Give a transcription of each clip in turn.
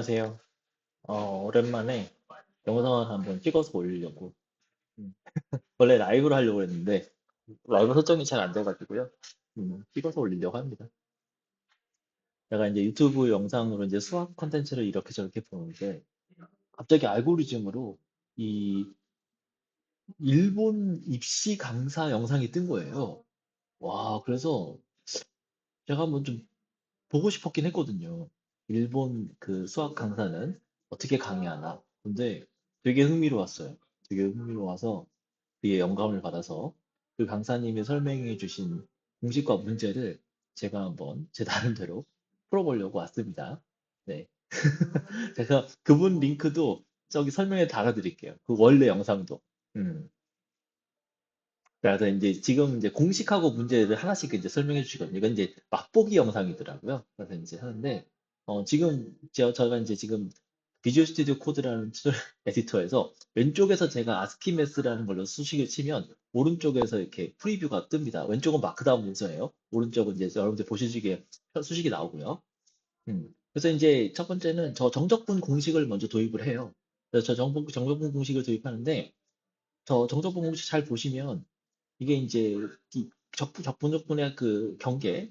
안녕하세요. 오랜만에 영상을 한번 찍어서 올리려고. 음, 원래 라이브로 하려고 했는데, 라이브 설정이 잘 안 돼가지고요. 찍어서 올리려고 합니다. 제가 이제 유튜브 영상으로 이제 수학 콘텐츠를 이렇게 저렇게 보는데, 갑자기 알고리즘으로 이 일본 입시 강사 영상이 뜬 거예요. 와, 그래서 제가 한번 좀 보고 싶었긴 했거든요. 일본 그 수학 강사는 어떻게 강의하나. 근데 되게 흥미로웠어요. 되게 흥미로워서 그에 영감을 받아서 그 강사님이 설명해 주신 공식과 문제를 제가 한번 제 나름대로 풀어보려고 왔습니다. 네. 제가 그분 링크도 저기 설명에 달아드릴게요. 그 원래 영상도. 음. 그래서 이제 지금 이제 공식하고 문제를 하나씩 이제 설명해 주시거든요. 이건 이제 맛보기 영상이더라고요. 그래서 이제 하는데, 지금 저가 이제 지금 비주얼 스튜디오 코드라는 툴 에디터에서 왼쪽에서 제가 아스키메스라는 걸로 수식을 치면 오른쪽에서 이렇게 프리뷰가 뜹니다. 왼쪽은 마크다운 문서예요. 오른쪽은 이제 여러분들 보시기에 수식이 나오고요. 그래서 이제 첫 번째는 저 정적분 공식을 먼저 도입을 해요. 그래서 저 정적분 공식을 도입하는데, 저 정적분 공식 잘 보시면 이게 이제 이 적분의 그 경계,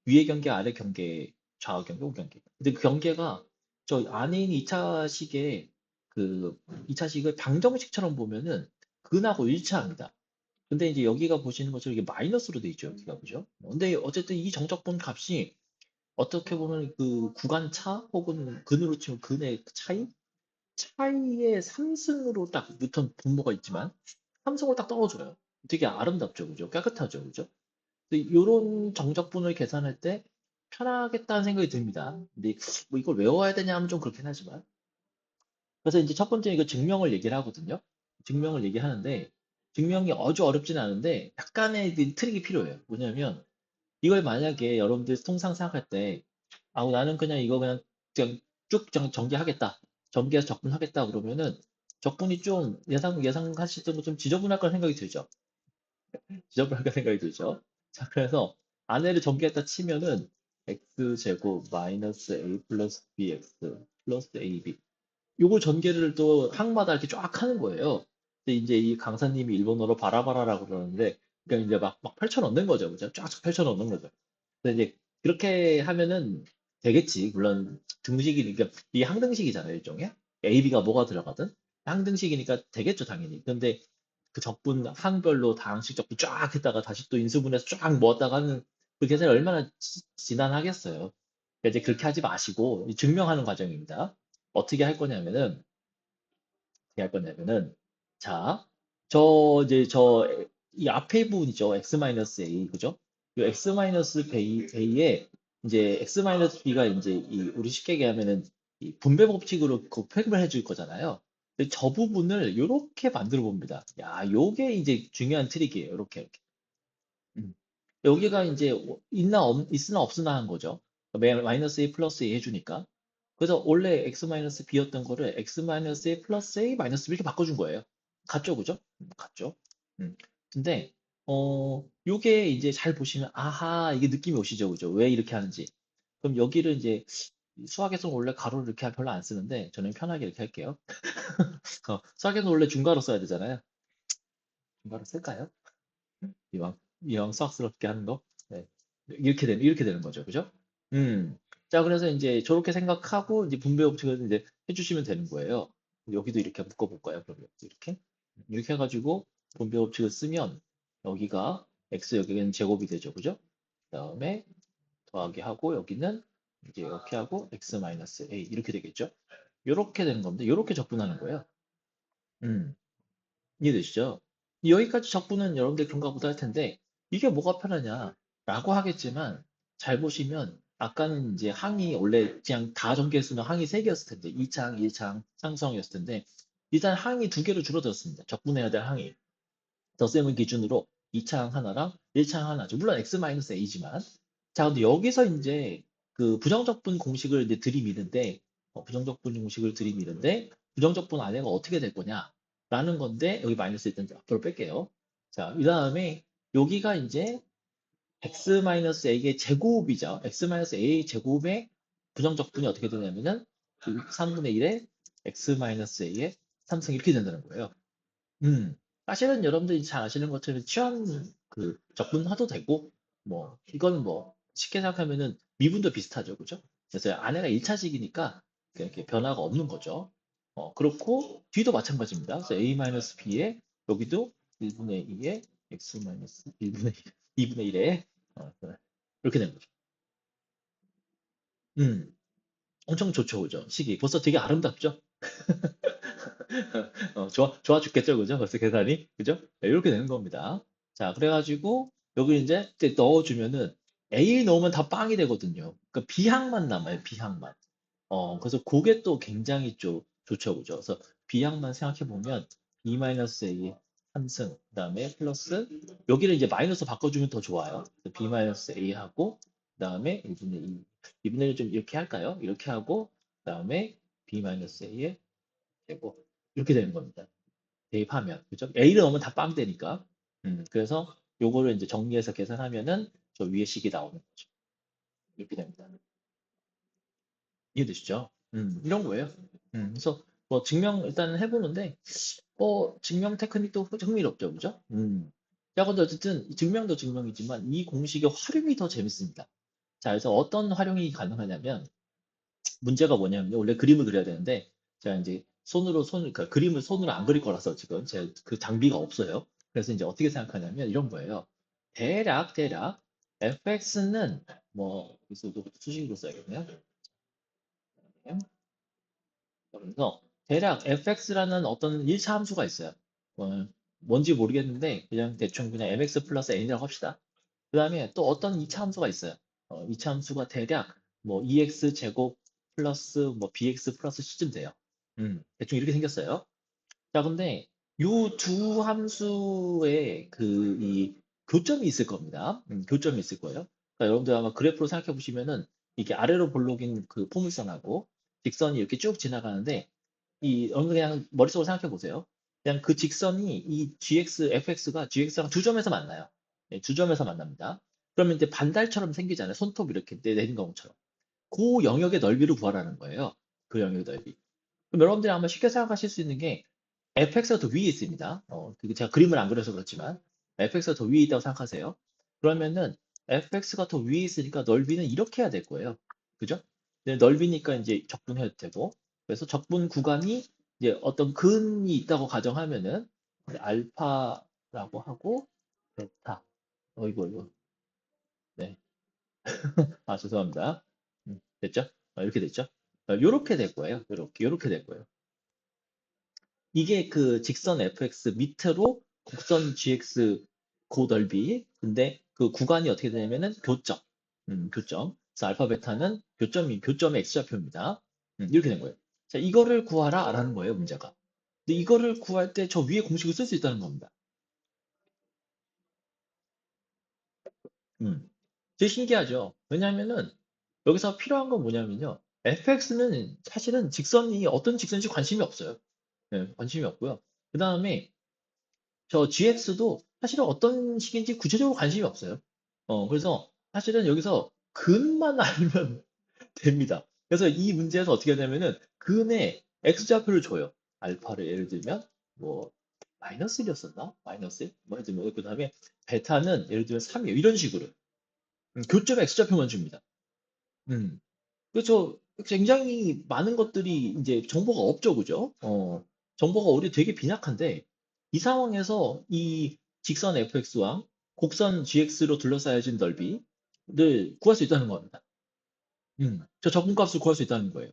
위의 경계, 아래 경계, 좌우 경계, 우 경계. 근데 그 경계가 저 안에 있는 2차식의 그 2차식을 방정식처럼 보면은 근하고 일치합니다. 근데 이제 여기가 보시는 것처럼 이게 마이너스로 돼 있죠. 여기가 그죠? 근데 어쨌든 이 정적분 값이 어떻게 보면 그 구간 차 혹은 근으로 치면 근의 차이의 상승으로 딱 뉴턴 분모가 있지만 함성을 딱 떨어져요. 되게 아름답죠, 그죠? 깨끗하죠, 그죠? 이런 정적분을 계산할 때 편하겠다는 생각이 듭니다. 근데 뭐 이걸 외워야 되냐 하면 좀 그렇긴 하지만. 그래서 이제 첫 번째 이거 증명을 얘기를 하거든요. 증명을 얘기하는데 증명이 아주 어렵진 않은데 약간의 트릭이 필요해요. 뭐냐면 이걸 만약에 여러분들 통상 생각할 때 나는 그냥 이거 그냥 쭉 전개하겠다. 전개해서 적분하겠다 그러면은 적분이 좀 예상하실 때도 좀 지저분할 거라 생각이 들죠. 지저분할 거라 생각이 들죠. 자, 그래서 안에를 전개했다 치면은 x제곱 마이너스 a 플러스 bx 플러스 ab 요거 전개를 또 항마다 이렇게 쫙 하는 거예요. 근데 이제 이 강사님이 일본어로 바라바라라고 그러는데 그러니까 이제 막 펼쳐 넣는 거죠. 그죠? 쫙쫙 펼쳐 넣는 거죠. 근데 이제 그렇게 하면은 되겠지. 물론 등식이니까 이게 항등식이잖아요, 일종의. A, B가 뭐가 들어가든 항등식이니까 되겠죠, 당연히. 근데 그 적분 항별로 다항식 적분 쫙 했다가 다시 또 인수분해서 쫙 모았다가 하는 그 계산이 얼마나 지난하겠어요. 그러니까 이제 그렇게 하지 마시고 증명하는 과정입니다. 어떻게 할 거냐면은 자, 이 앞에 부분이죠. x-a 그죠? 이 x-a에 이제 x-b가 이제 우리 쉽게 얘기하면은 이 분배 법칙으로 곱셈을 해줄 거잖아요. 근데 저 부분을 이렇게 만들어 봅니다. 야, 요게 이제 중요한 트릭이에요. 이렇게. 음. 여기가 이제 있으나 없으나 한 거죠. 마이너스 a 플러스 a 해주니까. 그래서 원래 x 마이너스 b였던 거를 x 마이너스 a 플러스 a 마이너스 b 이렇게 바꿔준 거예요. 같죠, 그죠? 같죠? 근데 요게 이제 잘 보시면 아하 이게 느낌이 오시죠, 그죠? 왜 이렇게 하는지. 그럼 여기를 이제 수학에서는 원래 가로를 이렇게 별로 안 쓰는데 저는 편하게 이렇게 할게요. 수학에서는 원래 중괄호 써야 되잖아요. 중괄호 쓸까요? 이왕 수학스럽게 하는 거. 네. 이렇게 되는 거죠. 그죠? 자, 그래서 이제 저렇게 생각하고 이제 분배 법칙을 이제 해주시면 되는 거예요. 여기도 이렇게 묶어볼까요? 그럼 이렇게? 이렇게 해가지고 분배 법칙을 쓰면 여기가 x 여기는 제곱이 되죠. 그죠? 그다음에 더하기 하고 여기는 이제 이렇게 하고 x 마이너스 a 이렇게 되겠죠? 이렇게 되는 겁니다. 이렇게 적분하는 거예요. 음. 이해되시죠? 여기까지 적분은 여러분들 그런가 보다 할 텐데, 이게 뭐가 편하냐라고 하겠지만, 잘 보시면, 아까는 이제 항이 원래 그냥 다 전개했으면 항이 3개였을 텐데, 2차항, 1차항, 상수항이었을 텐데, 일단 항이 2개로 줄어들었습니다. 적분해야 될 항이. 덧셈을 기준으로 2차항 하나랑 1차항 하나죠. 물론 x-a지만. 자, 근데 여기서 이제 그 부정적분 공식을 이제 들이미는데, 부정적분 공식을 들이미는데, 부정적분 안에가 어떻게 될 거냐? 라는 건데, 여기 마이너스 일단 앞으로 뺄게요. 자, 그 다음에 여기가 이제 x-a의 제곱이죠. x-a 제곱의 부정적분이 어떻게 되냐면은 3분의 1에 x-a의 3승 이렇게 된다는 거예요. 음, 사실은 여러분들이 잘 아시는 것처럼 취한 그 적분하도 되고, 뭐, 이건 뭐, 쉽게 생각하면은 미분도 비슷하죠. 그죠? 그래서 안에가 1차식이니까 이렇게 변화가 없는 거죠. 그렇고, 뒤도 마찬가지입니다. 그래서 a-b에 여기도 1분의 2에 x-1분의 2분의 1에 이렇게 되는 거죠. 음, 엄청 좋죠. 그죠? 식이. 벌써 되게 아름답죠? 좋아 죽겠죠, 그죠? 벌써 계산이, 그죠? 네, 이렇게 되는 겁니다. 자, 그래가지고, 여기 이제 넣어주면은, A 넣으면 다 빵이 되거든요. 그러니까 B항만 남아요, B항만. 그래서 그게 또 굉장히 좋죠, 그죠? 그래서 B항만 생각해보면, B-A의 3승, 그 다음에 플러스, 여기를 이제 마이너스 바꿔주면 더 좋아요. B-A하고, 그 다음에 1분의 2. 2분의 1을 좀 이렇게 할까요? 이렇게 하고, 그 다음에 B-A의 제곱. 이렇게 되는 겁니다. 대입하면 그죠? A를 넣으면 다 빵 되니까. 그래서 요거를 이제 정리해서 계산하면은 저 위에 식이 나오는 거죠. 이렇게 됩니다. 이해되시죠? 이런 거예요. 그래서 뭐 증명 일단 해보는데 증명 테크닉도 흥미롭죠, 그죠? 자, 근데 어쨌든 증명도 증명이지만 이 공식의 활용이 더 재밌습니다. 자, 그래서 어떤 활용이 가능하냐면 문제가 뭐냐면 원래 그림을 그려야 되는데 제가 이제 그러니까 그림을 손으로 안 그릴 거라서 지금 제가 그 장비가 없어요. 그래서 이제 어떻게 생각하냐면 이런 거예요. 대략 fx는 뭐 여기서도 수식으로 써야겠네요. 그래서 대략 fx라는 어떤 1차 함수가 있어요. 뭔지 모르겠는데 그냥 대충 mx 플러스 n이라고 합시다. 그 다음에 또 어떤 2차 함수가 있어요. 2차 함수가 대략 뭐 2x 제곱 플러스 뭐 bx 플러스 c쯤 돼요. 대충 이렇게 생겼어요. 자, 근데 요 두 함수의 이 교점이 있을 겁니다. 교점이 있을 거예요. 그러니까 여러분들 아마 그래프로 생각해 보시면은 이게 아래로 볼록인 그 포물선하고 직선이 이렇게 쭉 지나가는데 여러분 그냥 머릿속으로 생각해 보세요. 그냥 그 직선이 이 gx, fx가 gx랑 두 점에서 만나요. 네, 두 점에서 만납니다. 그러면 이제 반달처럼 생기잖아요. 손톱 이렇게 내린 것처럼. 그 영역의 넓이를 구하라는 거예요. 그 영역의 넓이. 그럼 여러분들이 아마 쉽게 생각하실 수 있는 게 fx가 더 위에 있습니다. 그게 제가 그림을 안 그려서 그렇지만 fx가 더 위에 있다고 생각하세요. 그러면은 fx가 더 위에 있으니까 넓이는 이렇게 해야 될 거예요. 그죠? 근데 넓이니까 이제 적분해도 되고 그래서 적분 구간이 이제 어떤 근이 있다고 가정하면은 알파라고 하고 베타. 이거. 네. 아, 죄송합니다. 됐죠? 이렇게 됐죠? 요렇게 될 거예요. 요렇게 될 거예요. 이게 그 직선 fx 밑으로 곡선 gx 고 넓이. 근데 그 구간이 어떻게 되냐면은 교점. 교점. 그래서 알파 베타는 교점의 x좌표입니다. 이렇게 된 거예요. 자, 이거를 구하라 라는 거예요, 문제가. 근데 이거를 구할 때 저 위에 공식을 쓸 수 있다는 겁니다. 되게 신기하죠. 왜냐하면은 여기서 필요한 건 뭐냐면요. fx는 사실은 직선이 어떤 직선인지 관심이 없어요. 네, 관심이 없고요. 그 다음에 저 GX도 사실은 어떤 식인지 구체적으로 관심이 없어요. 그래서 사실은 여기서 근만 알면 됩니다. 그래서 이 문제에서 어떻게 하냐면은 근의 X좌표를 줘요. 알파를 예를 들면 뭐 마이너스 1이었었나? 마이너스 1? 뭐 예를 들면 그 다음에 베타는 예를 들면 3이에요. 이런 식으로. 교점 X좌표만 줍니다. 음. 그렇죠. 굉장히 많은 것들이 이제 정보가 없죠, 그죠? 정보가 우리 되게 빈약한데 이 상황에서 이 직선 fx와 곡선 gx로 둘러싸여진 넓이를 구할 수 있다는 겁니다. 저 적분값을 구할 수 있다는 거예요.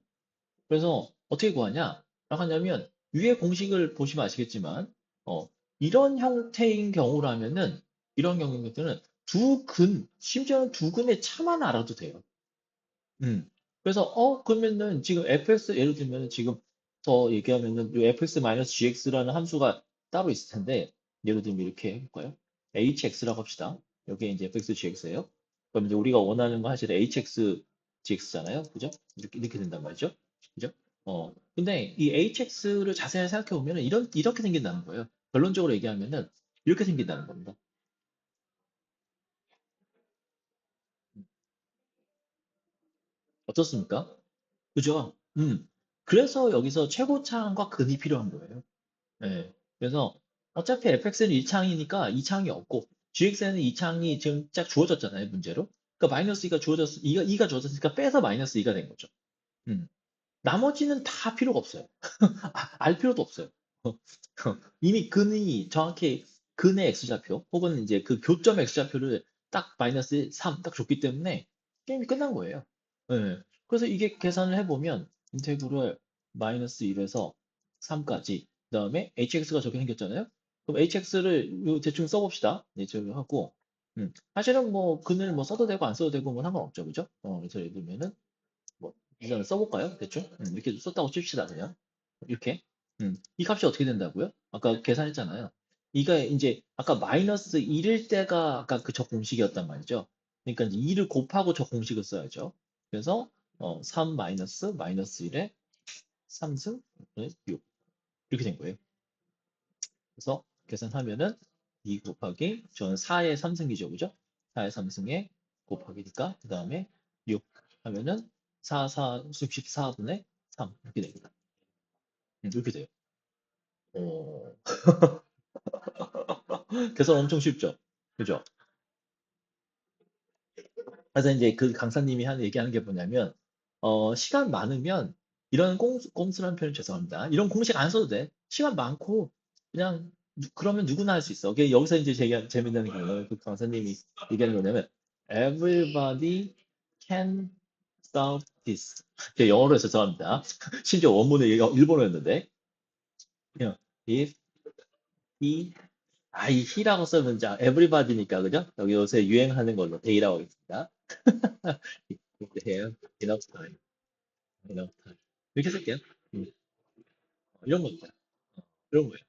그래서 어떻게 구하냐? 라고 하냐면 위에 공식을 보시면 아시겠지만 어, 이런 경우라면은 심지어는 두 근의 차만 알아도 돼요. 음. 그래서 그러면은 지금 fx 예를 들면 지금 더 얘기하면은 요 fx-gx라는 함수가 따로 있을 텐데 예를 들면 이렇게 해볼까요? hx라고 합시다. 여기에 이제 fx-gx예요. 그럼 이제 우리가 원하는 거 사실 hx-gx잖아요. 그죠? 이렇게 된단 말이죠. 그죠? 근데 이 hx를 자세히 생각해 보면은 이렇게 생긴다는 거예요. 결론적으로 얘기하면은 이렇게 생긴다는 겁니다. 어떻습니까? 그죠? 그래서 여기서 최고차항과 근이 필요한 거예요. 예. 그래서 어차피 fx는 1창이니까 2창이 없고 gx에는 2창이 지금 딱 주어졌잖아요, 문제로. 그러니까 마이너스 2가 주어졌, 2가 주어졌으니까 빼서 마이너스 2가 된 거죠. 음. 나머지는 다 필요가 없어요. 알 필요도 없어요. 이미 근이 정확히 근의 x좌표 혹은 이제 그 교점 x좌표를 딱 마이너스 3 딱 줬기 때문에 게임이 끝난 거예요. 예. 그래서 이게 계산을 해보면 인테그럴 마이너스 1에서 3까지 그다음에 hx가 저렇게 생겼잖아요. 그럼 hx를 대충 써봅시다. 예를 하고 사실은 뭐 근을 뭐 써도 되고 안 써도 되고 뭐 상관없죠, 그죠? 그래서 예를 들면은 뭐 일단 써볼까요? 대충 이렇게 썼다고 칩시다 그냥 이렇게 이 값이 어떻게 된다고요? 아까 계산했잖아요. 이가 이제 아까 마이너스 1일 때가 아까 그 저 공식이었단 말이죠. 그러니까 이제 2를 곱하고 저 공식을 써야죠. 그래서 3 마이너스 1에 3승 6 이렇게 된 거예요. 그래서 계산하면은 2 곱하기 저는 4의 3승이죠, 그죠? 4의 3승에 곱하기니까 그 다음에 6 하면은 64분의 3 이렇게 됩니다. 이렇게 돼요. 어, 계산 엄청 쉽죠? 그죠? 그래서 이제 그 강사님이 얘기하는 게 뭐냐면, 시간 많으면 이런 꼼수라는 표현 죄송합니다. 이런 공식 안 써도 돼. 시간 많고 그냥 그러면 누구나 할 수 있어. 여기서 이제 제가 재밌는 거예요. 그 강사님이 얘기하는 거냐면 everybody can solve this. 제가 영어로 해서 죄송합니다. 심지어 원문은 일본어였는데 그냥 if he 이 he라고 쓰면 이제 everybody니까 그죠? 여기 요새 유행하는 걸로 day라고 하겠습니다. If they have enough time. enough time. 이렇게 쓸게요. 음, 이런 겁니다. 이런 거예요.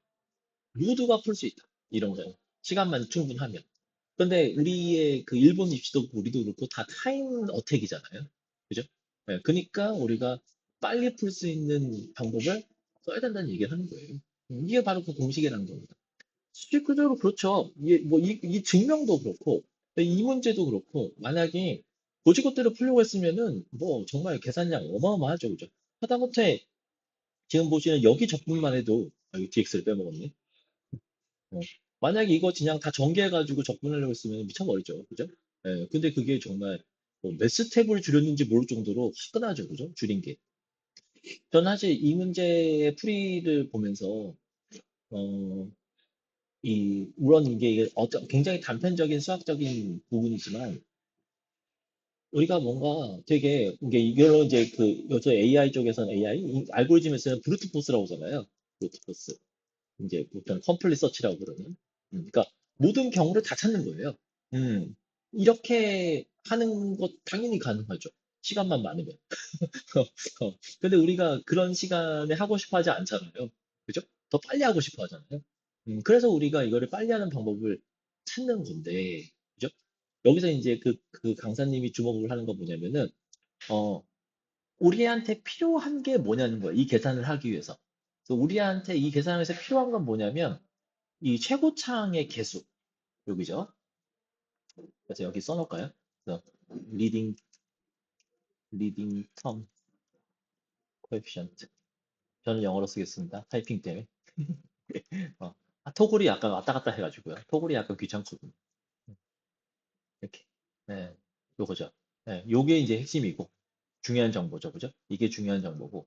모두가 풀 수 있다. 이런 거예요. 시간만 충분하면. 근데 우리의 그 일본 입시도 그렇고 우리도 그렇고 다 타임 어택이잖아요. 그죠? 네, 그러니까 우리가 빨리 풀 수 있는 방법을 써야 된다는 얘기를 하는 거예요. 이게 바로 그 공식이라는 겁니다. 실질적으로 그렇죠. 이게 뭐 이 증명도 그렇고 이 문제도 그렇고 만약에 고지고대로 풀려고 했으면은 뭐 정말 계산량 어마어마하죠, 그죠? 하다못해 지금 보시는 여기 적분만 해도 이거 DX를 빼먹었네. 어, 만약에 이거 그냥 다 전개해가지고 적분하려고 했으면 미쳐버리죠, 그죠? 예, 근데 그게 정말 뭐몇 스텝을 줄였는지 모를 정도로 화끈하죠, 그죠? 줄인 게. 저는 사실 이 문제의 풀이를 보면서 어, 물론 이게 굉장히 단편적인 수학적인 부분이지만, 우리가 뭔가 되게, 이걸로 이제 요새 AI 쪽에서는 AI, 알고리즘에서는 브루트 포스라고 하잖아요. 브루트 포스. 이제 보통 컴플릿 서치라고 그러는. 그러니까 모든 경우를 다 찾는 거예요. 음, 이렇게 하는 것 당연히 가능하죠. 시간만 많으면. 근데 우리가 그런 시간에 하고 싶어 하지 않잖아요. 그죠? 더 빨리 하고 싶어 하잖아요. 그래서 우리가 이거를 빨리 하는 방법을 찾는 건데, 그죠? 여기서 이제 그 강사님이 주목을 하는 건 뭐냐면은, 어, 우리한테 필요한 게 뭐냐는 거예요. 이 계산을 하기 위해서. 그래서 우리한테 이 계산을 해서 필요한 건 뭐냐면, 이 최고차항의 개수, 여기죠? 그래서 여기 써놓을까요? 그래서 리딩, 리딩 텀 코에피션트. 저는 영어로 쓰겠습니다. 타이핑 때문에. 어. 토글이 약간 왔다 갔다 해가지고요. 토글이 약간 귀찮거든요. 이렇게. 네. 요거죠. 네. 요게 이제 핵심이고, 중요한 정보죠. 그죠? 이게 중요한 정보고,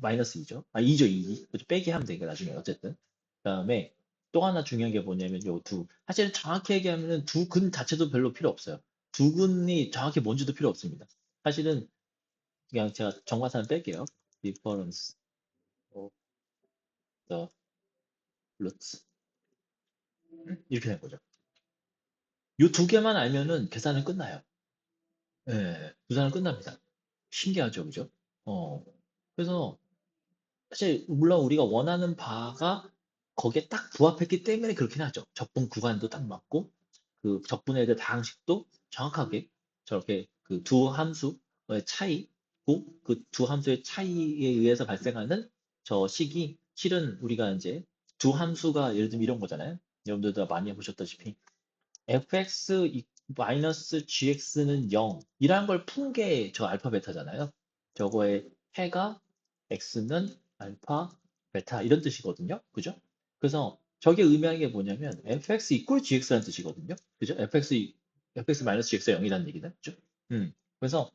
마이너스 2죠. 2죠, 2. 그죠? 빼기 하면 되니까 나중에 어쨌든. 그 다음에 또 하나 중요한 게 뭐냐면 요 사실 정확히 얘기하면은 두 근 자체도 별로 필요 없어요. 두 근이 정확히 뭔지도 필요 없습니다. 사실은 그냥 제가 정과사는 뺄게요. difference of the roots. 이렇게 된 거죠. 요 두 개만 알면은 계산은 끝나요. 예, 계산은 끝납니다. 신기하죠, 그죠? 어, 그래서 사실 물론 우리가 원하는 바가 거기에 딱 부합했기 때문에 그렇긴 하죠. 적분 구간도 딱 맞고 그 적분에 대한 다항식도 정확하게 저렇게 그 두 함수의 차이고 그 두 함수의 차이에 의해서 발생하는 저 식이 실은 우리가 이제 두 함수가 예를 들면 이런 거잖아요. 여러분들도 많이 해보셨다시피 fx 마이너스 gx는 0 이라는 걸 푼 게 저 알파 베타잖아요. 저거의 해가 X는 알파, 베타 이런 뜻이거든요. 그죠? 그래서 저게 의미하는 게 뭐냐면 fx equal gx라는 뜻이거든요. 그죠? fx 마이너스 gx가 0이라는 얘기는. 그죠? 그래서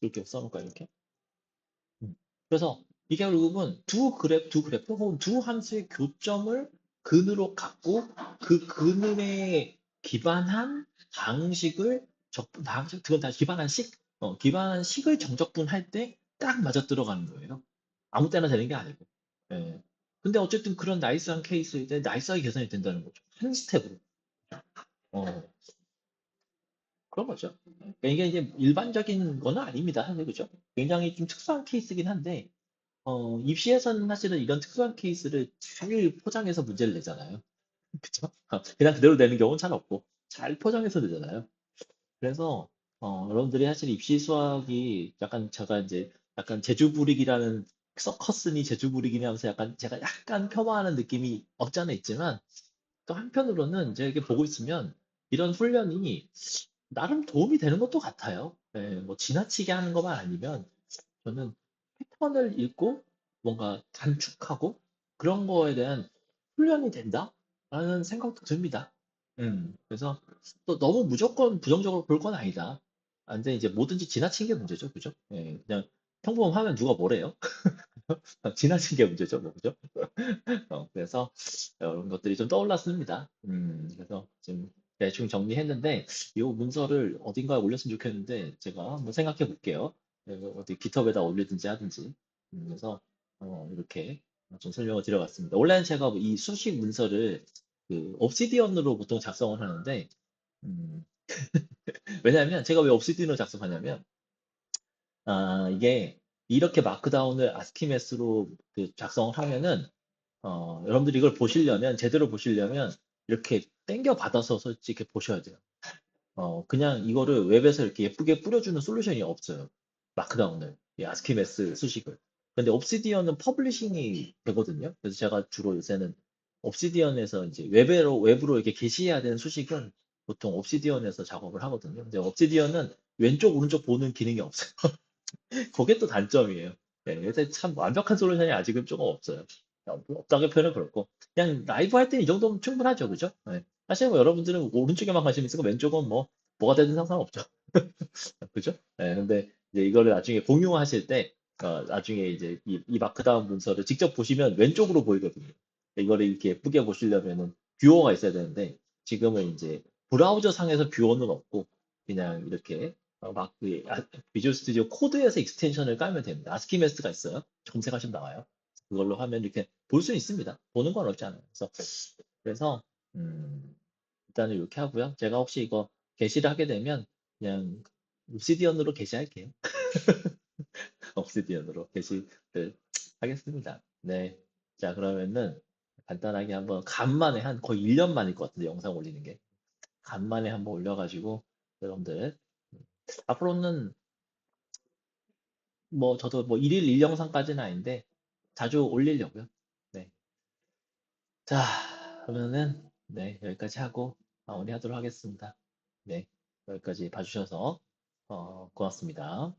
이렇게 써놓을까요? 이렇게. 그래서 이게 결국은 두 그래프 혹은 두 함수의 교점을 근으로 갖고 그 근에 기반한 방식을 그건 다 기반한 기반한 식을 정적분할 때 딱 맞아 들어가는 거예요. 아무 때나 되는 게 아니고. 예. 근데 어쨌든 그런 나이스한 케이스일 때 나이스하게 계산이 된다는 거죠. 한 스텝으로. 어, 그런 거죠. 그러니까 이게 이제 일반적인 거는 아닙니다. 사실 그죠? 굉장히 좀 특수한 케이스긴 한데, 입시에서는 사실은 이런 특수한 케이스를 잘 포장해서 문제를 내잖아요. 그쵸? 그냥 그대로 내는 경우는 잘 없고, 잘 포장해서 내잖아요. 그래서, 여러분들이 사실 입시 수학이 약간 제가 이제 약간 제주부리기라는 서커스니 제주부리기니 하면서 약간 제가 약간 폄하하는 느낌이 없지 않아 있지만, 또 한편으로는 제가 이렇게 보고 있으면 이런 훈련이 나름 도움이 되는 것도 같아요. 예, 뭐 지나치게 하는 것만 아니면 저는 패턴을 읽고 뭔가 단축하고 그런 거에 대한 훈련이 된다라는 생각도 듭니다. 그래서 또 너무 무조건 부정적으로 볼 건 아니다. 근데 이제 뭐든지 지나친 게 문제죠, 그죠? 예, 그냥 평범하면 누가 뭐래요? 지나친 게 문제죠, 뭐, 그죠? 그래서 이런 것들이 좀 떠올랐습니다. 그래서 지금 대충 정리했는데 이 문서를 어딘가에 올렸으면 좋겠는데 제가 한번 생각해 볼게요. 어디 깃허브에다 올리든지 하든지. 그래서 이렇게 좀 설명을 드려봤습니다. 원래는 제가 이 수식 문서를 그 옵시디언으로 보통 작성을 하는데 음, 왜냐하면 제가 왜 옵시디언으로 작성하냐면 이게 이렇게 마크다운을 아스키메스로 그 작성을 하면은 여러분들이 이걸 보시려면, 제대로 보시려면, 이렇게 땡겨 받아서 솔직히 보셔야 돼요. 그냥 이거를 웹에서 이렇게 예쁘게 뿌려주는 솔루션이 없어요. 마크다운을, 이 아스키메스 수식을. 근데 옵시디언은 퍼블리싱이 되거든요. 그래서 제가 주로 요새는 옵시디언에서 이제 웹으로 이렇게 게시해야 되는 수식은 보통 옵시디언에서 작업을 하거든요. 근데 옵시디언은 왼쪽, 오른쪽 보는 기능이 없어요. 그게 또 단점이에요. 네, 요새 참 완벽한 솔루션이 아직은 조금 없어요. 없다고 표현은 그렇고. 그냥 라이브 할 때 이 정도면 충분하죠. 그죠? 네. 사실 뭐 여러분들은 오른쪽에만 관심 있으고 왼쪽은 뭐가 되든 상관없죠. 그죠? 네, 근데 이제 이거를 나중에 공유하실 때, 나중에 이제 이 마크다운 문서를 직접 보시면 왼쪽으로 보이거든요. 이거를 이렇게 예쁘게 보시려면은 뷰어가 있어야 되는데, 지금은 이제 브라우저 상에서 뷰어는 없고, 그냥 이렇게 비주얼 스튜디오 코드에서 익스텐션을 깔면 됩니다. 아스키메스가 있어요. 검색하시면 나와요. 그걸로 하면 이렇게 볼 수 있습니다. 보는 건 어렵지 않아요. 그래서, 음, 일단은 이렇게 하고요. 제가 혹시 이거 게시를 하게 되면 그냥 옵시디언으로 게시할게요. 옵시디언으로 게시를 하겠습니다. 네. 자, 그러면은 간단하게 한번 간만에 한 거의 1년 만일 것 같은데 영상 올리는 게. 간만에 한번 올려가지고 여러분들 앞으로는 뭐 저도 뭐 일일 1영상까지는 아닌데 자주 올리려고요. 네. 자, 그러면은 네, 여기까지 하고 마무리하도록 하겠습니다. 네. 여기까지 봐주셔서 고맙습니다.